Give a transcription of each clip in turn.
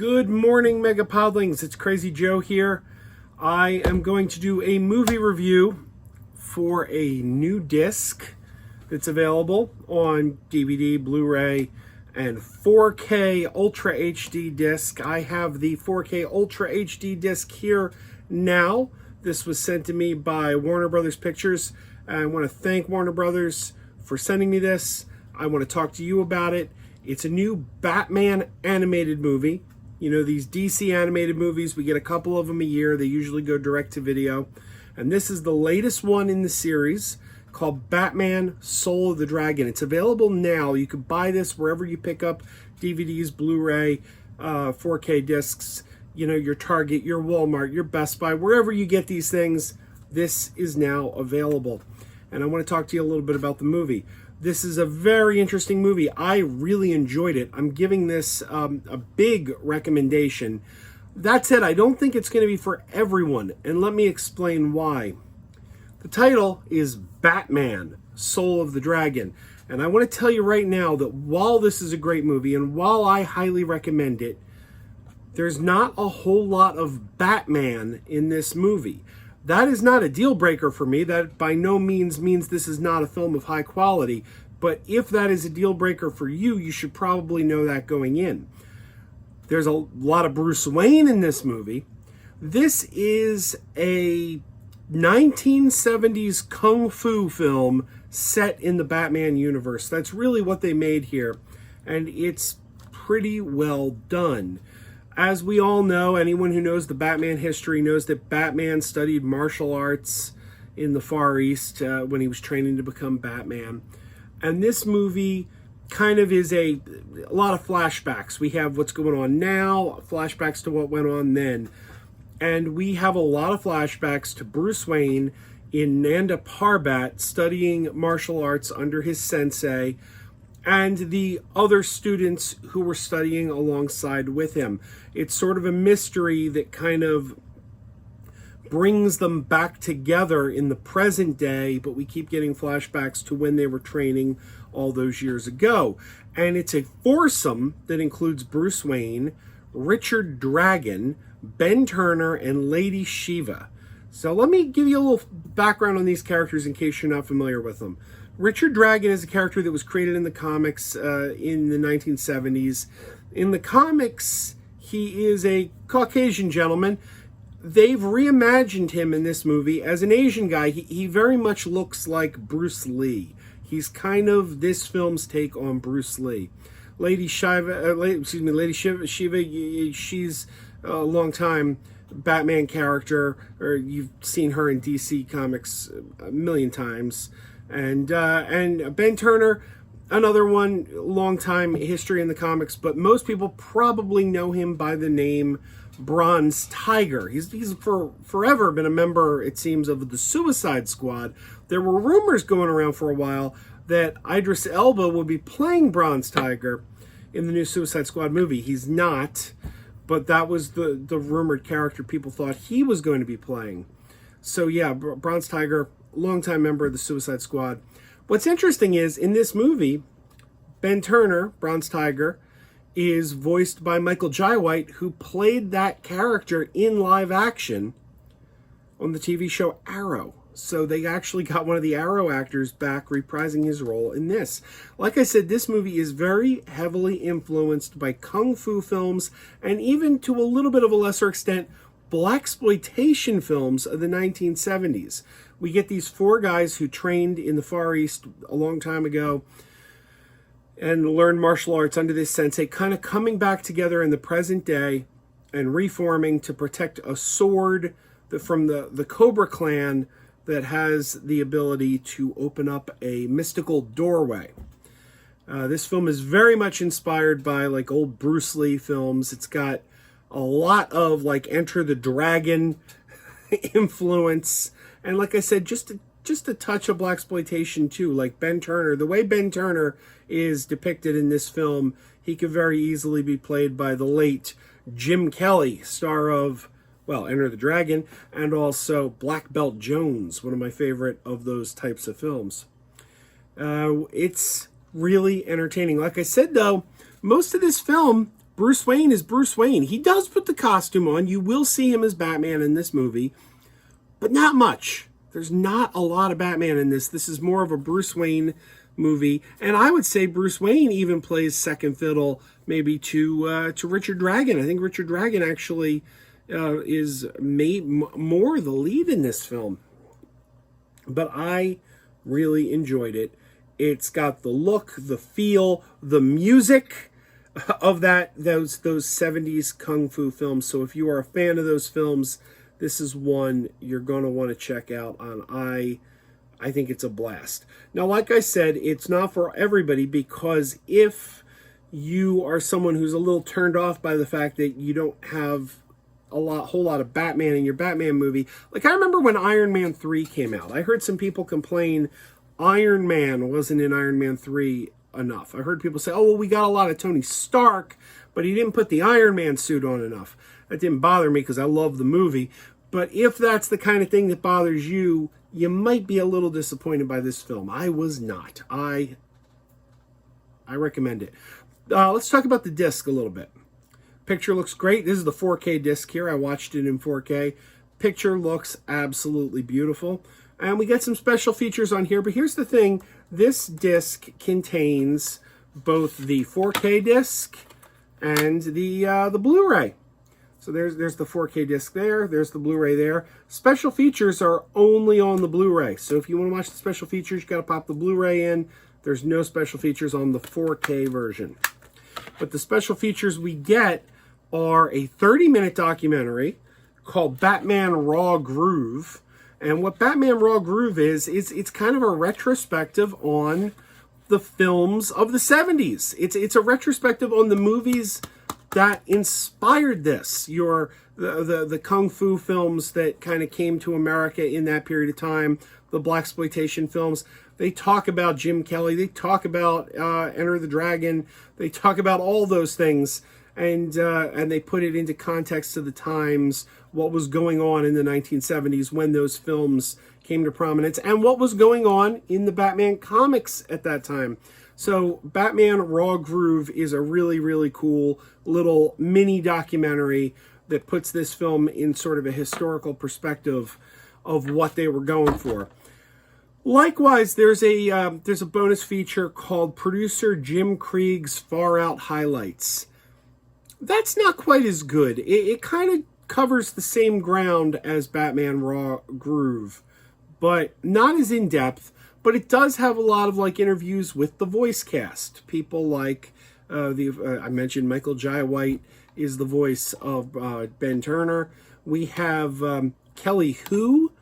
Good morning, MegaPodlings. It's Krazy Joe here. I am going to do a movie review for a new disc that's available on DVD, Blu-ray, and 4K Ultra HD disc. I have the 4K Ultra HD disc here now. This was sent to me by Warner Brothers Pictures. I want to thank Warner Brothers for sending me this. I want to talk to you about it. It's a new Batman animated movie. You know, these DC animated movies, we get a couple of them a year. They usually go direct to video. And this is the latest one in the series called Batman Soul of the Dragon. It's available now. You can buy this wherever you pick up DVDs, Blu-ray, 4K discs, you know, your Target, your Walmart, your Best Buy, wherever you get these things, this is now available. And I want to talk to you a little bit about the movie. This is a very interesting movie. I really enjoyed it. I'm giving this a big recommendation. That said, I don't think it's going to be for everyone, and let me explain why. The title is Batman, Soul of the Dragon, and I want to tell you right now that while this is a great movie, and while I highly recommend it, there's not a whole lot of Batman in this movie. That is not a deal breaker for me. That by no means this is not a film of high quality. But if that is a deal breaker for you, you should probably know that going in. There's a lot of Bruce Wayne in this movie. This is a 1970s kung fu film set in the Batman universe. That's really what they made here. And it's pretty well done. As we all know, anyone who knows the Batman history knows that Batman studied martial arts in the Far East when he was training to become Batman. And this movie kind of is a lot of flashbacks. We have what's going on now, flashbacks to what went on then. And we have a lot of flashbacks to Bruce Wayne in Nanda Parbat studying martial arts under his sensei, and the other students who were studying alongside with him. It's sort of a mystery that kind of brings them back together in the present day, but we keep getting flashbacks to when they were training all those years ago. And it's a foursome that includes Bruce Wayne, Richard Dragon, Ben Turner, and Lady Shiva. So let me give you a little background on these characters in case you're not familiar with them. Richard Dragon is a character that was created in the comics in the 1970s. In the comics, he is a Caucasian gentleman. They've reimagined him in this movie as an Asian guy. He very much looks like Bruce Lee. He's kind of this film's take on Bruce Lee. Lady Shiva, she's a long-time Batman character, or you've seen her in DC Comics a million times. And Ben Turner, another one, long time history in the comics, but most people probably know him by the name Bronze Tiger. He's for forever been a member, it seems, of the Suicide Squad. There were rumors going around for a while that Idris Elba would be playing Bronze Tiger in the new Suicide Squad movie. He's not, but that was the rumored character people thought he was going to be playing. So yeah, Bronze Tiger, longtime member of the Suicide Squad. What's interesting is, in this movie, Ben Turner, Bronze Tiger, is voiced by Michael Jai White, who played that character in live action on the TV show Arrow. So they actually got one of the Arrow actors back reprising his role in this. Like I said, this movie is very heavily influenced by kung fu films, and even to a little bit of a lesser extent, blaxploitation films of the 1970s. We get these four guys who trained in the Far East a long time ago and learned martial arts under this sensei, kind of coming back together in the present day and reforming to protect a sword from the Kobra clan that has the ability to open up a mystical doorway. This film is very much inspired by like old Bruce Lee films. It's got a lot of like Enter the Dragon influence, and like I said, just a touch of blaxploitation too. Like Ben Turner, the way Ben Turner is depicted in this film, he could very easily be played by the late Jim Kelly, star of, well, Enter the Dragon, and also Black Belt Jones, one of my favorite of those types of films. It's really entertaining. Like I said, though, most of this film Bruce Wayne is Bruce Wayne. He does put the costume on. You will see him as Batman in this movie, but not much. There's not a lot of Batman in this. This is more of a Bruce Wayne movie, and I would say Bruce Wayne even plays second fiddle maybe to Richard Dragon. I think Richard Dragon actually is more the lead in this film. But I really enjoyed it. It's got the look, the feel, the music of those 70s kung fu films. So if you are a fan of those films, this is one you're going to want to check out. I think it's a blast. Now, like I said, it's not for everybody, because if you are someone who's a little turned off by the fact that you don't have whole lot of Batman in your Batman movie. Like, I remember when Iron Man 3 came out. I heard some people complain Iron Man wasn't in Iron Man 3 enough. I heard people say, oh, well, we got a lot of Tony Stark, but he didn't put the Iron Man suit on enough. That didn't bother me because I love the movie. But if that's the kind of thing that bothers you, you might be a little disappointed by this film. I was not. I recommend it. Let's talk about the disc a little bit. Picture looks great. This is the 4K disc here. I watched it in 4K. Picture looks absolutely beautiful. And we got some special features on here. But here's the thing. This disc contains both the 4K disc and the Blu-ray. So there's the 4K disc there. There's the Blu-ray there. Special features are only on the Blu-ray. So if you want to watch the special features, you got to pop the Blu-ray in. There's no special features on the 4K version. But the special features we get are a 30-minute documentary called Batman Raw Groove. And what Batman Raw Groove is it's kind of a retrospective on the films of the 70s. It's a retrospective on the movies that inspired this. The Kung Fu films that kind of came to America in that period of time, the blaxploitation films. They talk about Jim Kelly. They talk about Enter the Dragon. They talk about all those things. And they put it into context to the times, what was going on in the 1970s when those films came to prominence, and what was going on in the Batman comics at that time. So Batman Raw Groove is a really, really cool little mini documentary that puts this film in sort of a historical perspective of what they were going for. Likewise, there's a bonus feature called Producer Jim Krieg's Far Out Highlights. That's not quite as good. It kind of covers the same ground as Batman Raw Groove, but not as in-depth. But it does have a lot of interviews with the voice cast. People like, I mentioned Michael Jai White is the voice of Ben Turner. We have Kelly Hu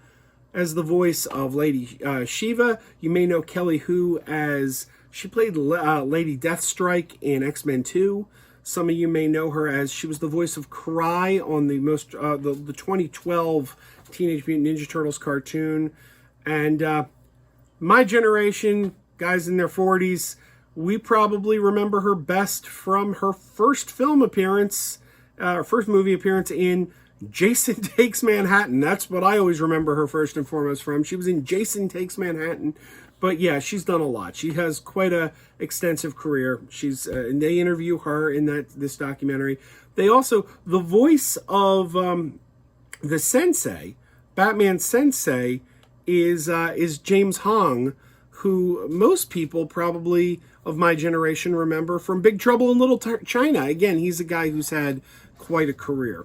as the voice of Lady Shiva. You may know Kelly Hu as, she played Lady Deathstrike in X-Men 2. Some of you may know her as, she was the voice of Cry on the 2012 Teenage Mutant Ninja Turtles cartoon. And my generation, guys in their 40s, we probably remember her best from her first film appearance, first movie appearance in Jason Takes Manhattan. That's what I always remember her first and foremost from. She was in Jason Takes Manhattan. But yeah, she's done a lot. She has quite a extensive career. And they interview her in this documentary. They also, the voice of the Sensei, Batman Sensei, is James Hong, who most people probably of my generation remember from Big Trouble in Little China. Again, he's a guy who's had quite a career.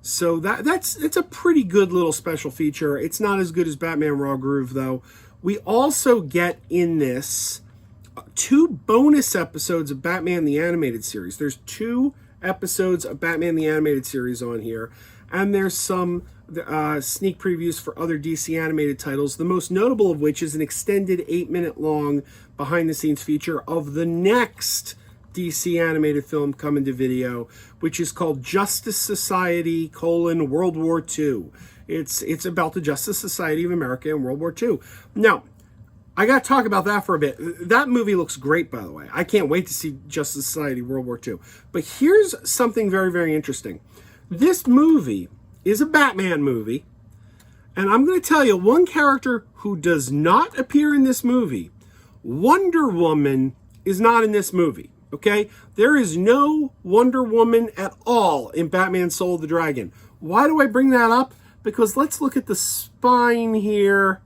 So it's a pretty good little special feature. It's not as good as Batman Raw Groove, though. We also get in this 2 bonus episodes of Batman the Animated Series. There's 2 episodes of Batman the Animated Series on here, and there's some sneak previews for other DC animated titles, the most notable of which is an extended 8-minute long behind-the-scenes feature of the next DC animated film coming to video, which is called Justice Society: World War II. It's about the Justice Society of America in World War II. Now, I got to talk about that for a bit. That movie looks great, by the way. I can't wait to see Justice Society World War II. But here's something very, very interesting. This movie is a Batman movie, and I'm going to tell you one character who does not appear in this movie. Wonder Woman is not in this movie. Okay? There is no Wonder Woman at all in Batman Soul of the Dragon. Why do I bring that up? Because let's look at the spine here.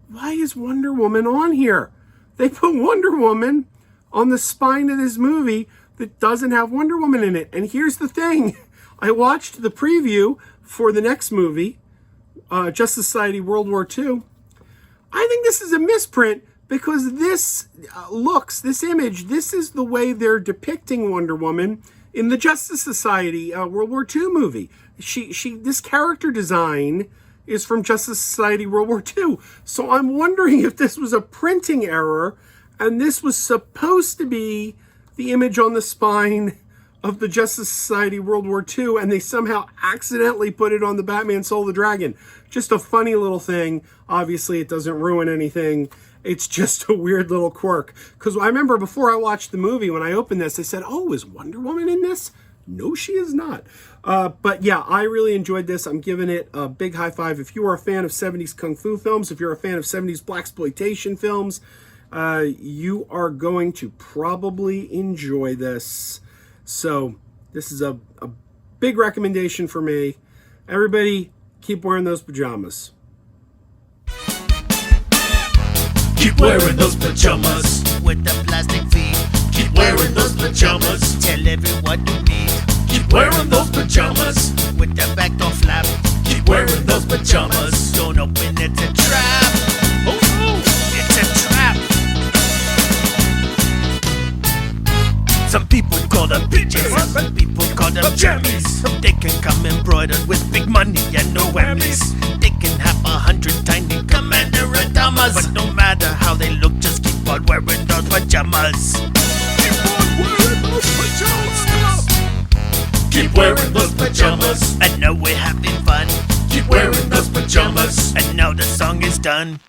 Why is Wonder Woman on here? They put Wonder Woman on the spine of this movie that doesn't have Wonder Woman in it. And here's the thing. I watched the preview for the next movie, Justice Society World War II. I think this is a misprint because this this image, this is the way they're depicting Wonder Woman in the Justice Society World War II movie. This character design is from Justice Society World War II. So I'm wondering if this was a printing error and this was supposed to be the image on the spine of the Justice Society World War II, and they somehow accidentally put it on the Batman Soul of the Dragon. Just a funny little thing. Obviously, it doesn't ruin anything. It's just a weird little quirk. Because I remember before I watched the movie, when I opened this, I said, oh, is Wonder Woman in this? No, she is not. But yeah, I really enjoyed this. I'm giving it a big high five. If you are a fan of 70s Kung Fu films, if you're a fan of 70s blaxploitation films, you are going to probably enjoy this. So this is a big recommendation for me. Everybody, keep wearing those pajamas. Keep wearing those pajamas with the plastic feet. Keep wearing those pajamas. Tell everyone you meet. Keep wearing those pajamas with the back door flap. Keep wearing those pajamas. Don't open it, it's a trap. Oh no, it's a trap. Some people call them bitches, some people call them jammies. They can come embroidered with big money and no whammies. They can have 100 tiny commander adamas, but no matter how they look, just keep on wearing those pajamas. Keep on wearing those pajamas. Keep wearing those pajamas. And now we're having fun. Keep wearing those pajamas. And now the song is done.